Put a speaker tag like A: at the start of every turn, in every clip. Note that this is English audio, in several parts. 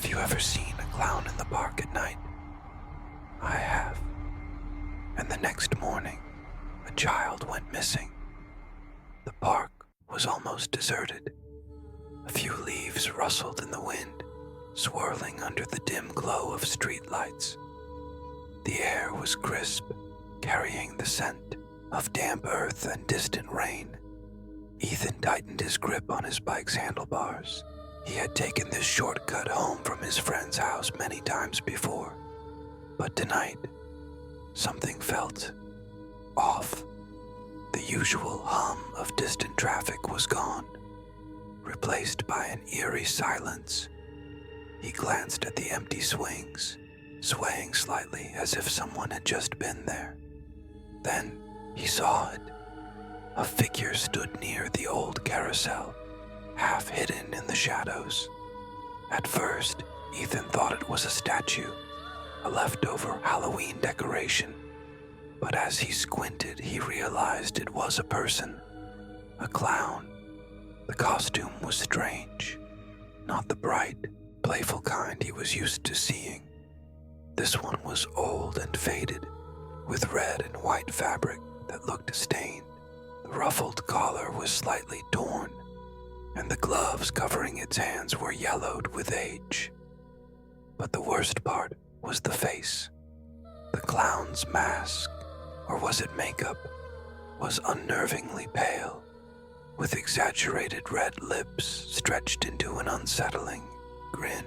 A: Have you ever seen a clown in the park at night? I have. And the next morning, a child went missing. The park was almost deserted. A few leaves rustled in the wind, swirling under the dim glow of streetlights. The air was crisp, carrying the scent of damp earth and distant rain. Ethan tightened his grip on his bike's handlebars. He had taken this shortcut home from his friend's house many times before. But tonight, something felt off. The usual hum of distant traffic was gone, replaced by an eerie silence. He glanced at the empty swings, swaying slightly as if someone had just been there. Then he saw it. A figure stood near the old carousel, half hidden in the shadows. At first, Ethan thought it was a statue, a leftover Halloween decoration. But as he squinted, he realized it was a person, a clown. The costume was strange, not the bright, playful kind he was used to seeing. This one was old and faded, with red and white fabric that looked stained. The ruffled collar was slightly torn, and the gloves covering its hands were yellowed with age. But the worst part was the face. The clown's mask, or was it makeup, was unnervingly pale, with exaggerated red lips stretched into an unsettling grin.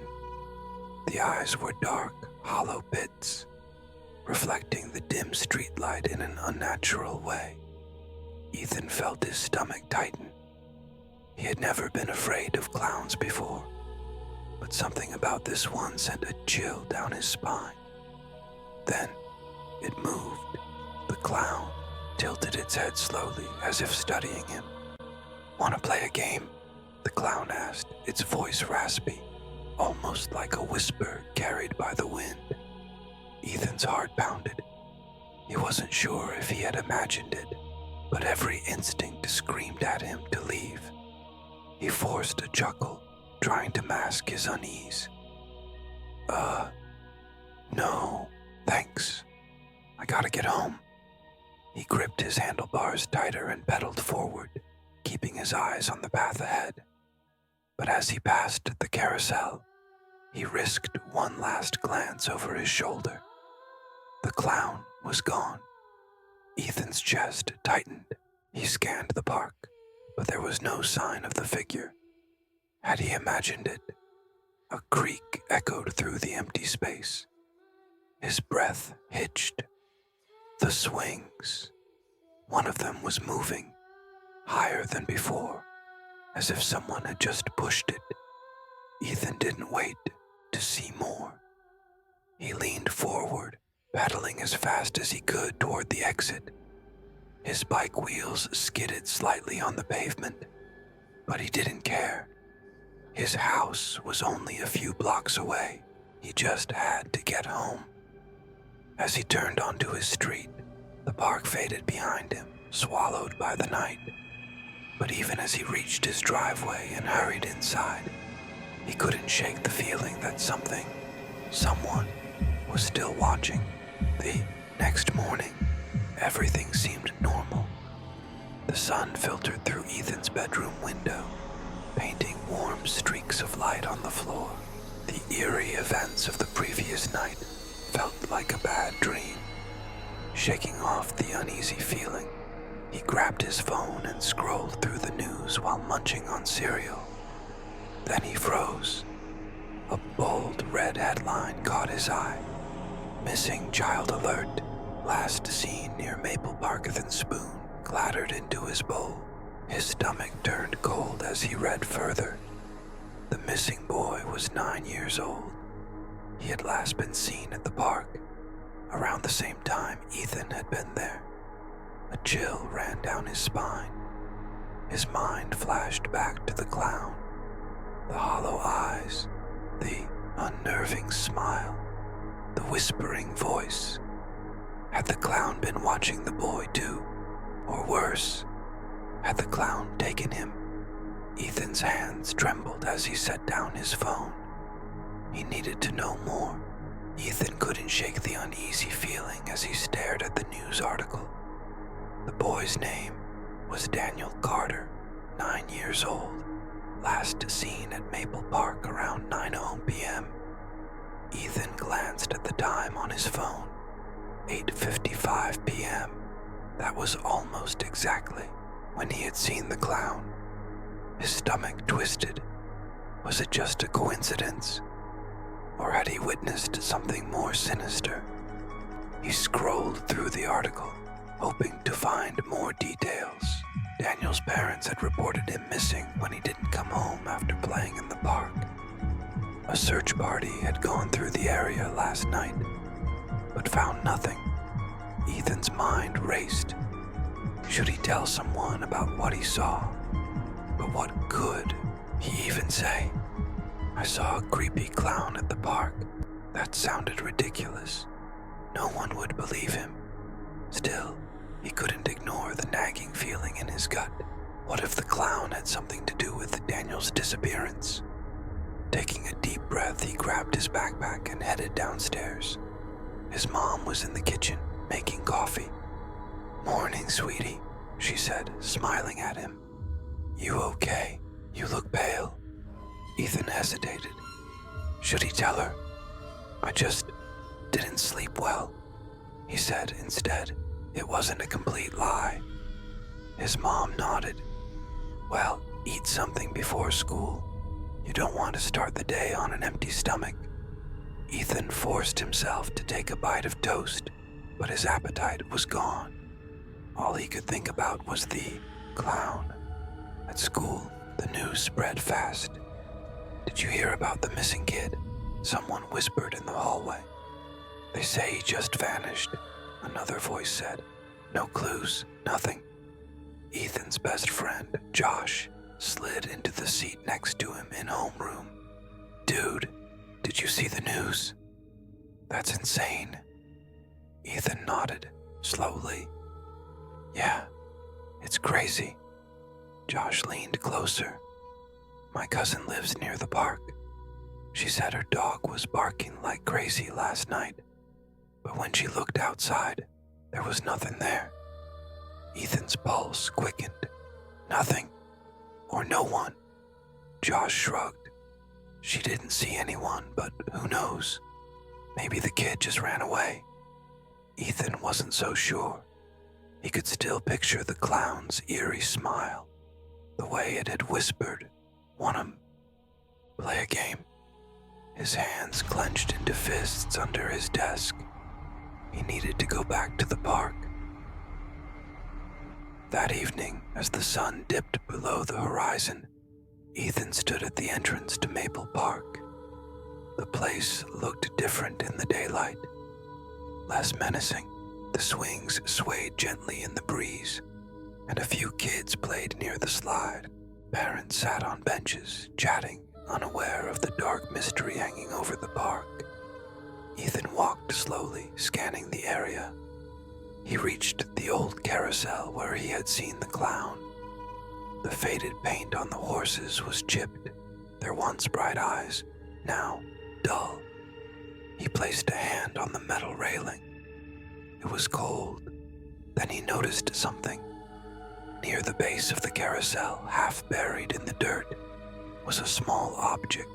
A: The eyes were dark, hollow pits, reflecting the dim streetlight in an unnatural way. Ethan felt his stomach tighten. He had never been afraid of clowns before, but something about this one sent a chill down his spine. Then it moved. The clown tilted its head slowly, as if studying him. "Want to play a game?" the clown asked, its voice raspy, almost like a whisper carried by the wind. Ethan's heart pounded. He wasn't sure if he had imagined it, but every instinct screamed at him to leave. He forced a chuckle, trying to mask his unease. No, thanks. I gotta get home." He gripped his handlebars tighter and pedaled forward, keeping his eyes on the path ahead. But as he passed the carousel, he risked one last glance over his shoulder. The clown was gone. Ethan's chest tightened. He scanned the park, but there was no sign of the figure. Had he imagined it? A creak echoed through the empty space. His breath hitched. The swings. One of them was moving, higher than before, as if someone had just pushed it. Ethan didn't wait to see more. He leaned forward, pedaling as fast as he could toward the exit. His bike wheels skidded slightly on the pavement, but he didn't care. His house was only a few blocks away. He just had to get home. As he turned onto his street, the park faded behind him, swallowed by the night. But even as he reached his driveway and hurried inside, he couldn't shake the feeling that someone was still watching. The next morning, everything seemed normal. The sun filtered through Ethan's bedroom window, painting warm streaks of light on the floor. The eerie events of the previous night felt like a bad dream. Shaking off the uneasy feeling, he grabbed his phone and scrolled through the news while munching on cereal. Then he froze. A bold red headline caught his eye. "Missing child alert. Last seen near Maple Parkathan Spoon," clattered into his bowl. His stomach turned cold as he read further. The missing boy was 9 years old. He had last been seen at the park, around the same time Ethan had been there. A chill ran down his spine. His mind flashed back to the clown, the hollow eyes, the unnerving smile, the whispering voice. Had the clown been watching the boy too? Or worse, had the clown taken him? Ethan's hands trembled as he set down his phone. He needed to know more. Ethan couldn't shake the uneasy feeling as he stared at the news article. The boy's name was Daniel Carter, 9 years old, last seen at Maple Park around 9:00 p.m. Ethan glanced at the time on his phone. 8:55 p.m. That was almost exactly when he had seen the clown. His stomach twisted. Was it just a coincidence? Or had he witnessed something more sinister? He scrolled through the article, hoping to find more details. Daniel's parents had reported him missing when he didn't come home after playing in the park. A search party had gone through the area last night, but found nothing. Ethan's mind raced. Should he tell someone about what he saw? But what could he even say? I saw a creepy clown at the park. That sounded ridiculous. No one would believe him. Still, he couldn't ignore the nagging feeling in his gut. What if the clown had something to do with Daniel's disappearance? Taking a deep breath, he grabbed his backpack and headed downstairs. His mom was in the kitchen, making coffee. "Morning, sweetie," she said, smiling at him. "You okay? You look pale." Ethan hesitated. Should he tell her? "I just didn't sleep well," he said instead. It wasn't a complete lie. His mom nodded. "Well, eat something before school. You don't want to start the day on an empty stomach." Ethan forced himself to take a bite of toast, but his appetite was gone. All he could think about was the clown. At school, the news spread fast. "Did you hear about the missing kid?" Someone whispered in the hallway. "They say he just vanished," another voice said. "No clues, nothing." Ethan's best friend, Josh, slid into the seat next to him in homeroom. "Dude, did you see the news? That's insane." Ethan nodded, slowly. "Yeah, it's crazy." Josh leaned closer. "My cousin lives near the park. She said her dog was barking like crazy last night, but when she looked outside, there was nothing there." Ethan's pulse quickened. "Nothing? Or no one?" Josh shrugged. "She didn't see anyone, but who knows? Maybe the kid just ran away." Ethan wasn't so sure. He could still picture the clown's eerie smile, the way it had whispered, "Want to play a game?" His hands clenched into fists under his desk. He needed to go back to the park. That evening, as the sun dipped below the horizon, Ethan stood at the entrance to Maple Park. The place looked different in the daylight. Less menacing, the swings swayed gently in the breeze, and a few kids played near the slide. Parents sat on benches, chatting, unaware of the dark mystery hanging over the park. Ethan walked slowly, scanning the area. He reached the old carousel where he had seen the clown. The faded paint on the horses was chipped, their once bright eyes now dull. He placed a hand on the metal railing. It was cold. Then he noticed something. Near the base of the carousel, half buried in the dirt, was a small object.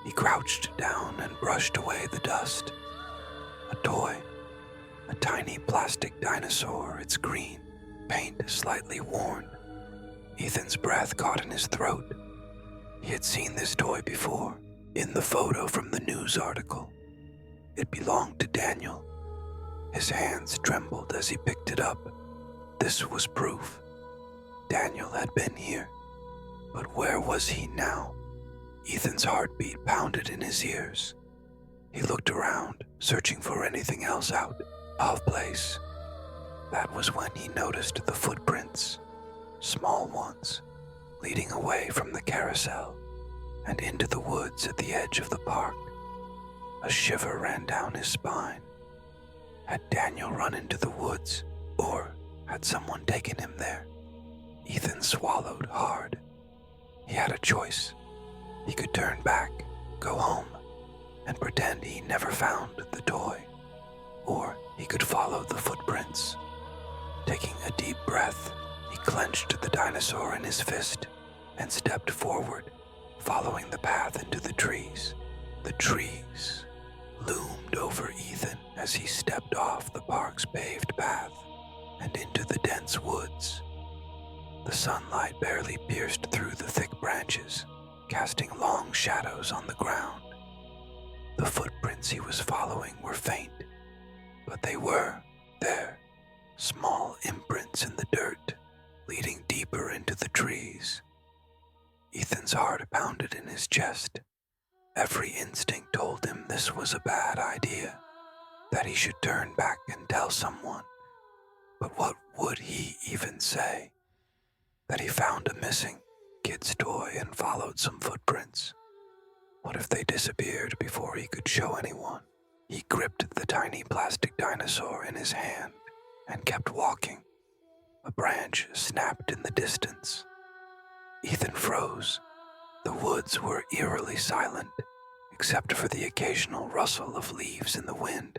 A: He crouched down and brushed away the dust. A toy. A tiny plastic dinosaur, its green paint slightly worn. Ethan's breath caught in his throat. He had seen this toy before, in the photo from the news article. It belonged to Daniel. His hands trembled as he picked it up. This was proof. Daniel had been here. But where was he now? Ethan's heartbeat pounded in his ears. He looked around, searching for anything else out of place. That was when he noticed the footprints, small ones, leading away from the carousel and into the woods at the edge of the park. A shiver ran down his spine. Had Daniel run into the woods, or had someone taken him there? Ethan swallowed hard. He had a choice. He could turn back, go home, and he never found the toy. Or he could follow the footprints. Taking a deep breath, he clenched the dinosaur in his fist and stepped forward, following the path into the trees. The trees loomed over Ethan as he stepped off the park's paved path and into the dense woods. The sunlight barely pierced through the thick branches, casting long shadows on the ground. The footprints he was following were faint, but they were there, small imprints in the dirt, leading deeper into the trees. Ethan's heart pounded in his chest. Every instinct told him this was a bad idea, that he should turn back and tell someone. But what would he even say? That he found a missing kid's toy and followed some footprints? What if they disappeared before he could show anyone? He gripped the tiny plastic dinosaur in his hand and kept walking. A branch snapped in the distance. Ethan froze. The woods were eerily silent, except for the occasional rustle of leaves in the wind.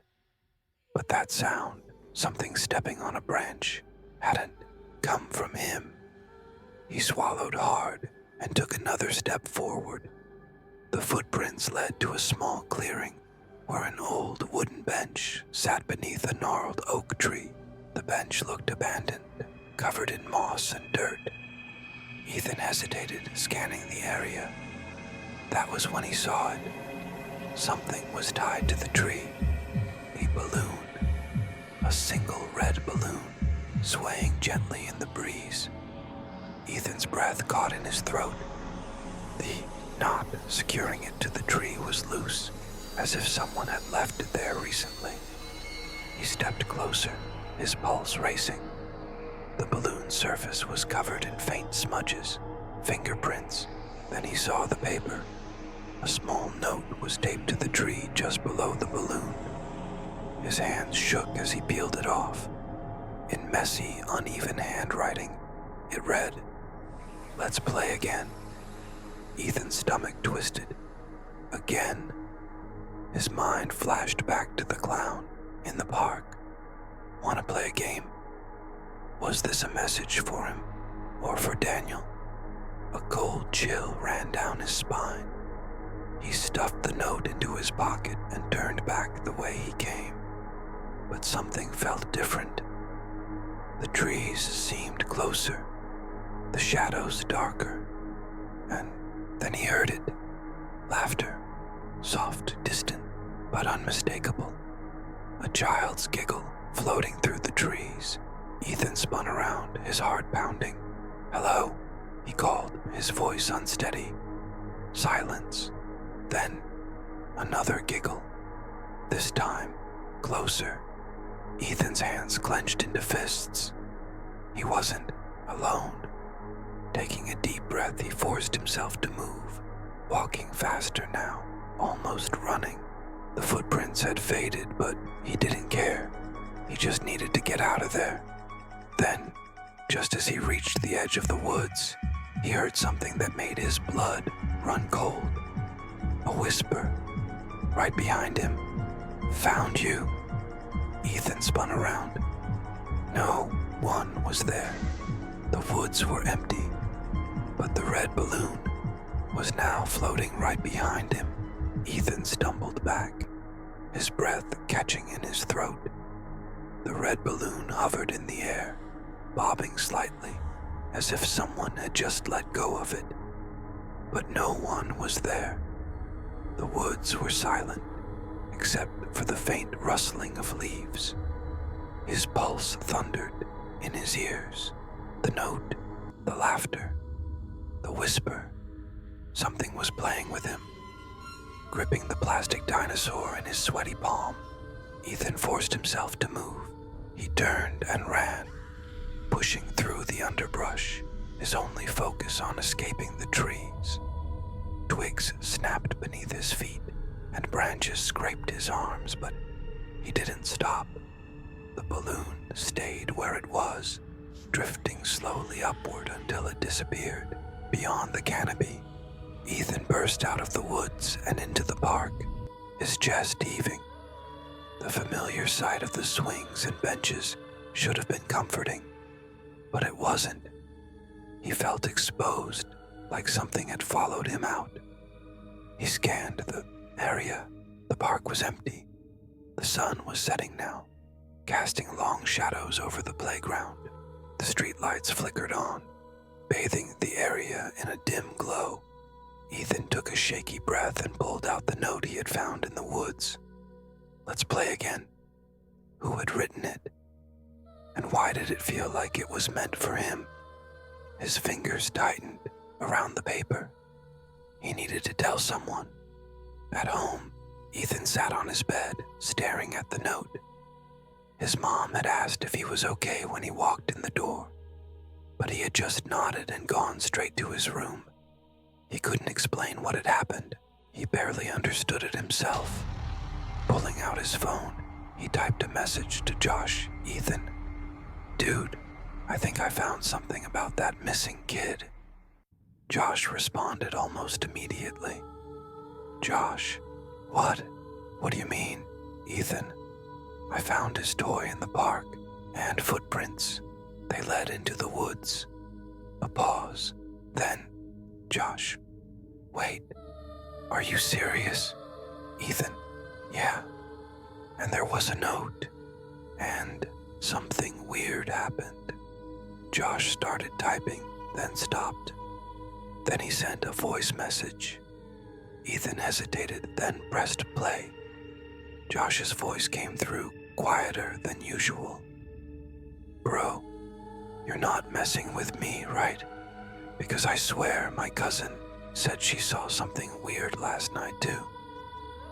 A: But that sound, something stepping on a branch, hadn't come from him. He swallowed hard and took another step forward. The footprints led to a small clearing where an old wooden bench sat beneath a gnarled oak tree. The bench looked abandoned, covered in moss and dirt. Ethan hesitated, scanning the area. That was when he saw it. Something was tied to the tree. A balloon. A single red balloon, swaying gently in the breeze. Ethan's breath caught in his throat. The knot securing it to the tree was loose, as if someone had left it there recently. He stepped closer, his pulse racing. The balloon's surface was covered in faint smudges, fingerprints. Then he saw the paper. A small note was taped to the tree just below the balloon. His hands shook as he peeled it off. In messy, uneven handwriting, it read, "Let's play again." Ethan's stomach twisted. Again. His mind flashed back to the clown in the park. "Want to play a game?" Was this a message for him, or for Daniel? A cold chill ran down his spine. He stuffed the note into his pocket and turned back the way he came. But something felt different. The trees seemed closer, the shadows darker, and then he heard it. Laughter, soft, distant, but unmistakable. A child's giggle floating through the trees. Ethan spun around, his heart pounding. "Hello," he called, his voice unsteady. Silence. Then another giggle. This time, closer. Ethan's hands clenched into fists. He wasn't alone. Taking a deep breath, he forced himself to move, walking faster now, almost running. The footprints had faded, but he didn't care. He just needed to get out of there. Then, just as he reached the edge of the woods, he heard something that made his blood run cold. A whisper, right behind him. "Found you." Ethan spun around. No one was there. The woods were empty, but the red balloon was now floating right behind him. Ethan stumbled back, his breath catching in his throat. The red balloon hovered in the air, bobbing slightly, as if someone had just let go of it. But no one was there. The woods were silent, except for the faint rustling of leaves. His pulse thundered in his ears. The note, the laughter, the whisper. Something was playing with him. Gripping the plastic dinosaur in his sweaty palm, Ethan forced himself to move. He turned and ran, pushing through the underbrush, his only focus on escaping the trees. Twigs snapped beneath his feet, and branches scraped his arms, but he didn't stop. The balloon stayed where it was, drifting slowly upward until it disappeared beyond the canopy. Ethan burst out of the woods and into the park, his his chest heaving. The familiar sight of the swings and benches should have been comforting, but it wasn't. He felt exposed, like something had followed him out. He scanned the area. The park was empty. The sun was setting now, casting long shadows over the playground. The streetlights flickered on, bathing the area in a dim glow. Ethan took a shaky breath and pulled out the note he had found in the woods. Let's play again. Who had written it? And why did it feel like it was meant for him? His fingers tightened around the paper. He needed to tell someone. At home, Ethan sat on his bed, staring at the note. His mom had asked if he was okay when he walked in the door, but he had just nodded and gone straight to his room. He couldn't explain what had happened. He barely understood it himself. Pulling out his phone, he typed a message to Josh. Ethan, dude, I think I found something about that missing kid. Josh responded almost immediately. Josh, what? What do you mean? Ethan, I found his toy in the park, and footprints. They led into the woods. A pause. Then, Josh, wait, are you serious? Ethan, yeah. And there was a note, and something weird happened. Josh started typing, then stopped. Then he sent a voice message. Ethan hesitated, then pressed play. Josh's voice came through, quieter than usual. Bro, you're not messing with me, right? Because I swear my cousin said she saw something weird last night too.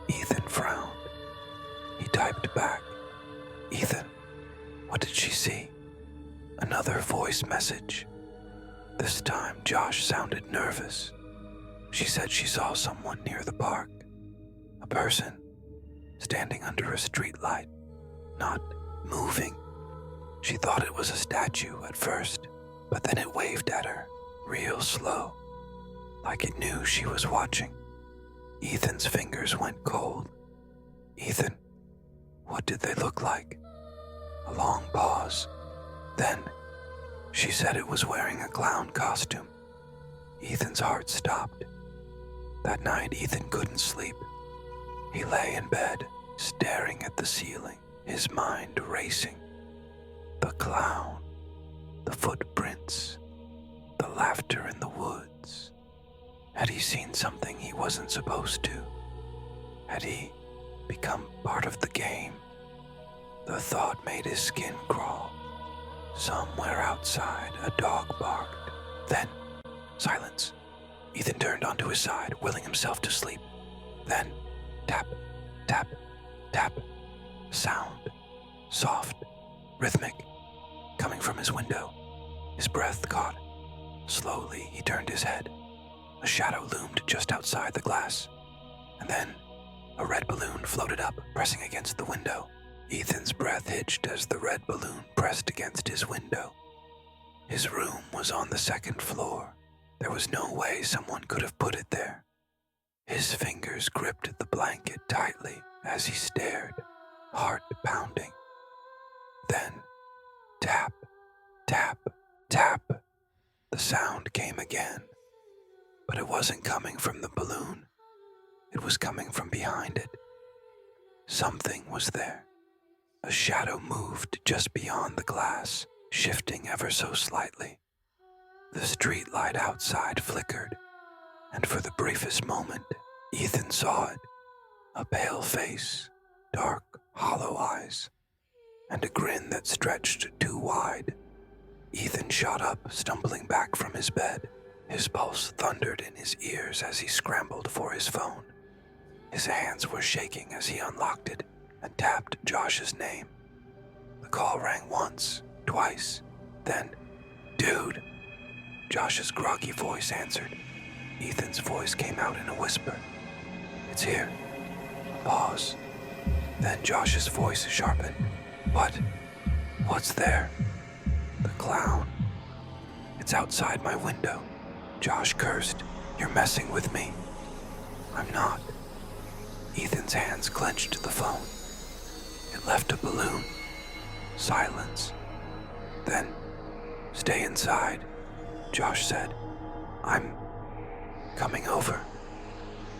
A: Ethan frowned. He typed back, Ethan, what did she see? Another voice message. This time Josh sounded nervous. She said she saw someone near the park. A person standing under a streetlight, not moving. She thought it was a statue at first, but then it waved at her, real slow, like it knew she was watching. Ethan's fingers went cold. Ethan, what did they look like? A long pause. Then, she said it was wearing a clown costume. Ethan's heart stopped. That night, Ethan couldn't sleep. He lay in bed, staring at the ceiling, his mind racing. The clown, the footprints, the laughter in the woods. Had he seen something he wasn't supposed to? Had he become part of the game? The thought made his skin crawl. Somewhere outside, a dog barked. Then, silence. Ethan turned onto his side, willing himself to sleep. Then, tap, tap, tap. Sound. Soft, rhythmic, coming from his window. His breath caught. Slowly, he turned his head. A shadow loomed just outside the glass. And then, a red balloon floated up, pressing against the window. Ethan's breath hitched as the red balloon pressed against his window. His room was on the second floor. There was no way someone could have put it there. His fingers gripped the blanket tightly as he stared, heart pounding. Then, tap, tap, tap. The sound came again, but it wasn't coming from the balloon. It was coming from behind it. Something was there. A shadow moved just beyond the glass, shifting ever so slightly. The street light outside flickered, and for the briefest moment, Ethan saw it. A pale face, dark, hollow eyes, and a grin that stretched too wide. Ethan shot up, stumbling back from his bed. His pulse thundered in his ears as he scrambled for his phone. His hands were shaking as he unlocked it and tapped Josh's name. The call rang once, twice, then, dude. Josh's groggy voice answered. Ethan's voice came out in a whisper. It's here. A pause. Then Josh's voice sharpened. What? What's there? The clown. It's outside my window. Josh cursed. You're messing with me. I'm not. Ethan's hands clenched to the phone. It left a balloon. Silence. Then, "Stay inside," Josh said. "I'm coming over."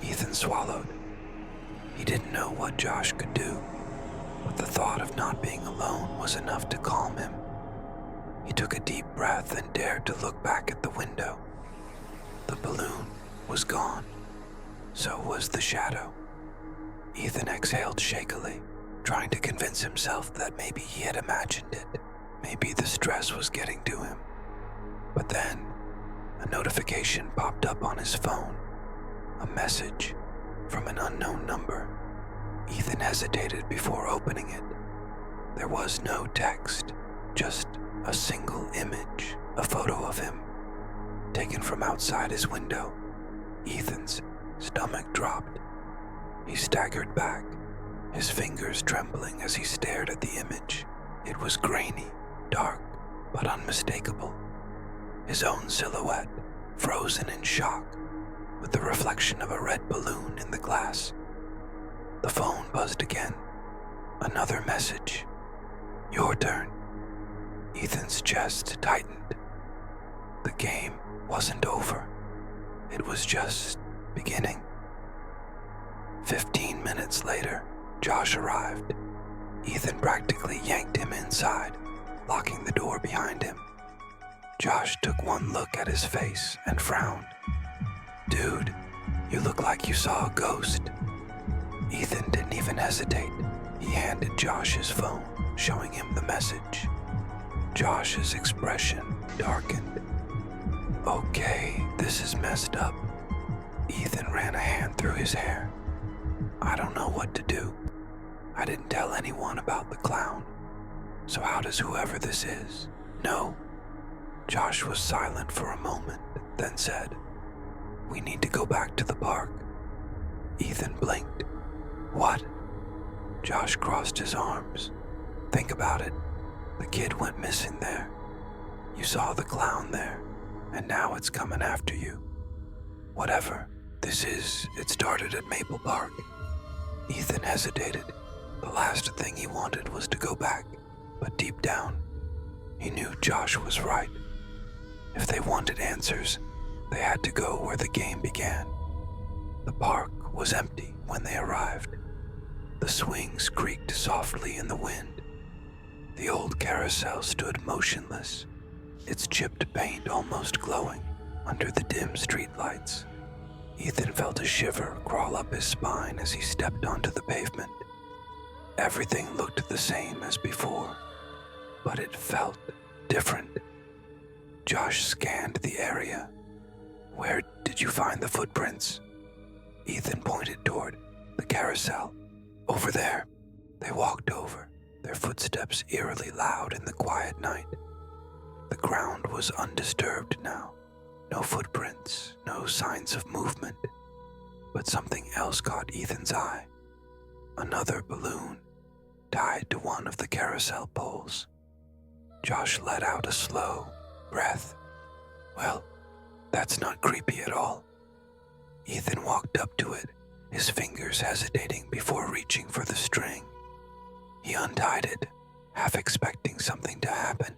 A: Ethan swallowed. He didn't know what Josh could do, but the thought of not being alone was enough to calm him. He took a deep breath and dared to look back at the window. The balloon was gone. So was the shadow. Ethan exhaled shakily, trying to convince himself that maybe he had imagined it. Maybe the stress was getting to him. But then, a notification popped up on his phone. A message from an unknown number. Ethan hesitated before opening it. There was no text, just a single image, a photo of him, taken from outside his window. Ethan's stomach dropped. He staggered back, his fingers trembling as he stared at the image. It was grainy, dark, but unmistakable. His own silhouette, frozen in shock, with the reflection of a red balloon in the glass. The phone buzzed again. Another message. "Your turn." Ethan's chest tightened. The game wasn't over. It was just beginning. 15 minutes later, Josh arrived. Ethan practically yanked him inside, locking the door behind him. Josh took one look at his face and frowned. "Dude, you look like you saw a ghost." Ethan didn't even hesitate. He handed Josh his phone, showing him the message. Josh's expression darkened. "Okay, this is messed up." Ethan ran a hand through his hair. "I don't know what to do. I didn't tell anyone about the clown. So how does whoever this is know?" Josh was silent for a moment, then said, "We need to go back to the park." Ethan blinked. "What?" Josh crossed his arms. "Think about it. The kid went missing there. You saw the clown there, and now it's coming after you. Whatever this is, it started at Maple Park." Ethan hesitated. The last thing he wanted was to go back, but deep down, he knew Josh was right. If they wanted answers, they had to go where the game began. The park was empty when they arrived. The swings creaked softly in the wind. The old carousel stood motionless, its chipped paint almost glowing under the dim streetlights. Ethan felt a shiver crawl up his spine as he stepped onto the pavement. Everything looked the same as before, but it felt different. Josh scanned the area. "Where did you find the footprints?" Ethan pointed toward the carousel. "Over there." They walked over, their footsteps eerily loud in the quiet night. The ground was undisturbed now. No footprints, no signs of movement. But something else caught Ethan's eye. Another balloon, tied to one of the carousel poles. Josh let out a slow breath. "Well, that's not creepy at all." Ethan walked up to it, his fingers hesitating before reaching for the string. He untied it, half expecting something to happen.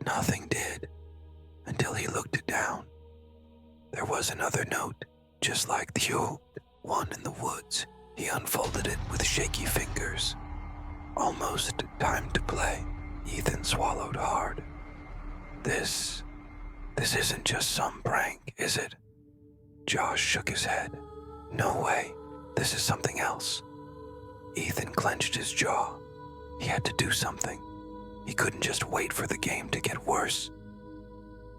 A: Nothing did, until he looked it down. There was another note, just like the old one in the woods. He unfolded it with shaky fingers. "Almost time to play." Ethan swallowed hard. This isn't just some prank, is it?" Josh shook his head. "No way. This is something else." Ethan clenched his jaw. He had to do something. He couldn't just wait for the game to get worse.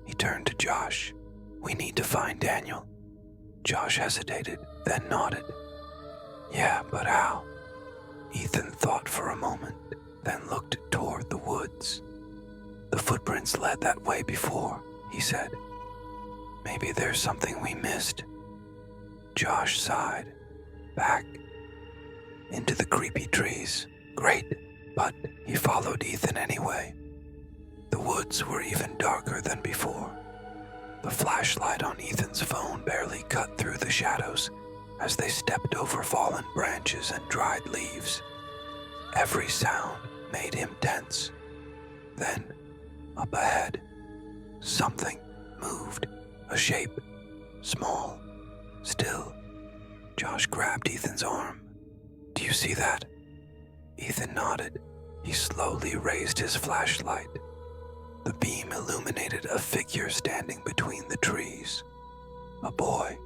A: He turned to Josh. "We need to find Daniel." Josh hesitated, then nodded. "Yeah, but how?" Ethan thought for a moment, then looked toward the woods. "The footprints led that way before," he said. "Maybe there's something we missed." Josh sighed. Back into the creepy trees. Great, but he followed Ethan anyway. The woods were even darker than before. The flashlight on Ethan's phone barely cut through the shadows. as they stepped over fallen branches and dried leaves. Every sound made him tense. Then, up ahead, something moved, a shape, small, still. Josh grabbed Ethan's arm. "Do you see that?" Ethan nodded. He slowly raised his flashlight. The beam illuminated a figure standing between the trees. A boy.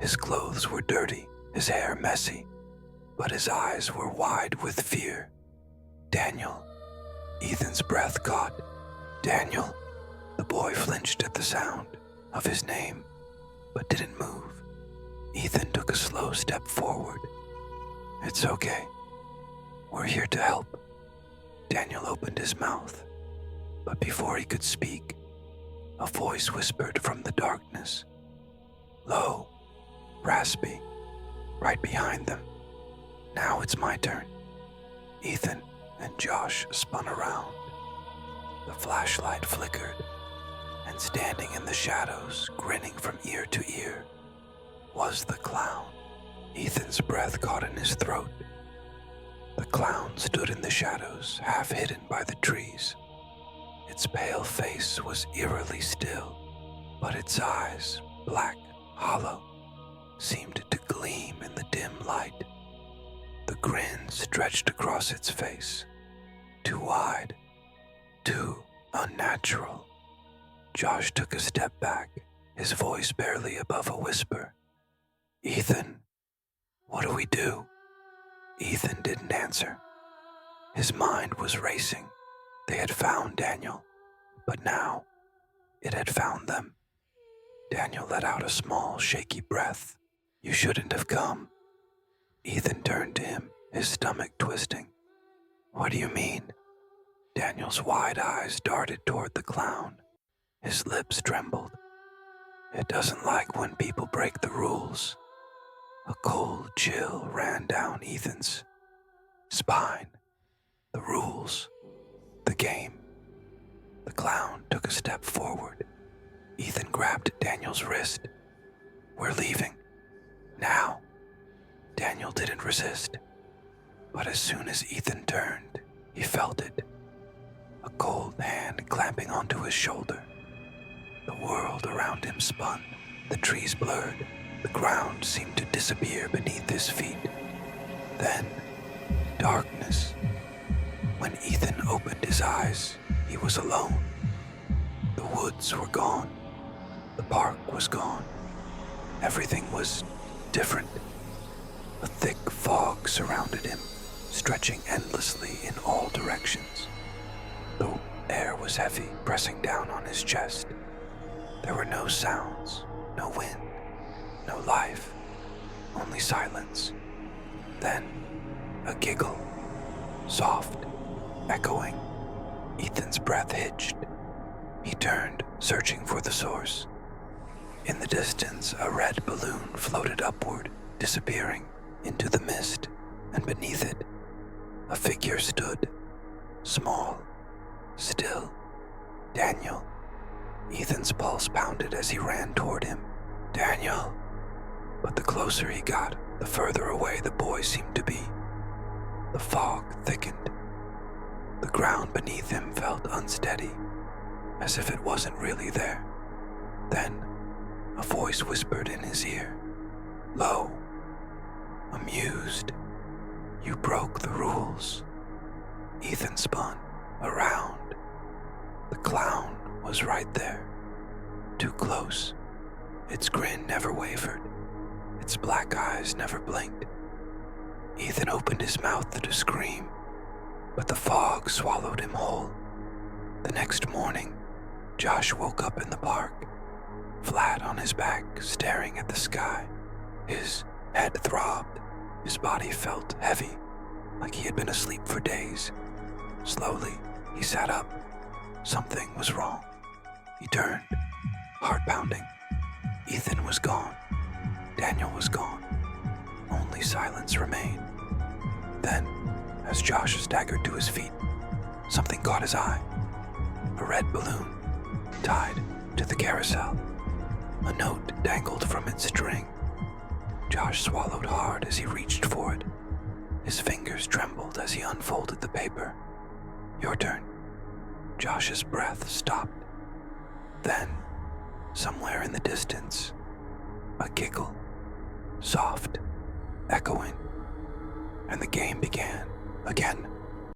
A: His clothes were dirty, his hair messy, but his eyes were wide with fear. "Daniel." Ethan's breath caught. "Daniel." The boy flinched at the sound of his name, but didn't move. Ethan took a slow step forward. "It's okay. We're here to help." Daniel opened his mouth, but before he could speak, a voice whispered from the darkness. Low, raspy, right behind them. "Now it's my turn." Ethan and Josh spun around. The flashlight flickered, and standing in the shadows, grinning from ear to ear, was the clown. Ethan's breath caught in his throat. The clown stood in the shadows, half hidden by the trees. Its pale face was eerily still, but its eyes, black, hollow, seemed to gleam in the dim light. The grin stretched across its face, too wide, too unnatural. Josh took a step back, his voice barely above a whisper. "Ethan, what do we do?" Ethan didn't answer. His mind was racing. They had found Daniel, but now it had found them. Daniel let out a small, shaky breath. "You shouldn't have come." Ethan turned to him, his stomach twisting. "What do you mean?" Daniel's wide eyes darted toward the clown. His lips trembled. "It doesn't like when people break the rules." A cold chill ran down Ethan's spine. The rules. The game. The clown took a step forward. Ethan grabbed Daniel's wrist. "We're leaving. Now." Daniel didn't resist. But as soon as Ethan turned, he felt it. A cold hand clamping onto his shoulder. The world around him spun. The trees blurred. The ground seemed to disappear beneath his feet. Then, darkness. When Ethan opened his eyes, he was alone. The woods were gone. The park was gone. Everything was different. A thick fog surrounded him, stretching endlessly in all directions. The air was heavy, pressing down on his chest. There were no sounds, no wind, no life, only silence. Then, a giggle, soft, echoing. Ethan's breath hitched. He turned, searching for the source. In the distance, a red balloon floated upward, disappearing into the mist, and beneath it, a figure stood, small, still. Daniel. Ethan's pulse pounded as he ran toward him. "Daniel." But the closer he got, the further away the boy seemed to be. The fog thickened. The ground beneath him felt unsteady, as if it wasn't really there. Then, a voice whispered in his ear, low, amused. "You broke the rules." Ethan spun around. The clown was right there, too close. Its grin never wavered. Its black eyes never blinked. Ethan opened his mouth to scream, but the fog swallowed him whole. The next morning, Josh woke up in the park, flat on his back, staring at the sky. His head throbbed. His body felt heavy, like he had been asleep for days. Slowly, he sat up. Something was wrong. He turned, heart pounding. Ethan was gone. Daniel was gone. Only silence remained. Then, as Josh staggered to his feet, something caught his eye. A red balloon, tied to the carousel. A note dangled from its string. Josh swallowed hard as he reached for it. His fingers trembled as he unfolded the paper. Your turn. Josh's breath stopped. Then, somewhere in the distance, a giggle, soft, echoing, and the game began again.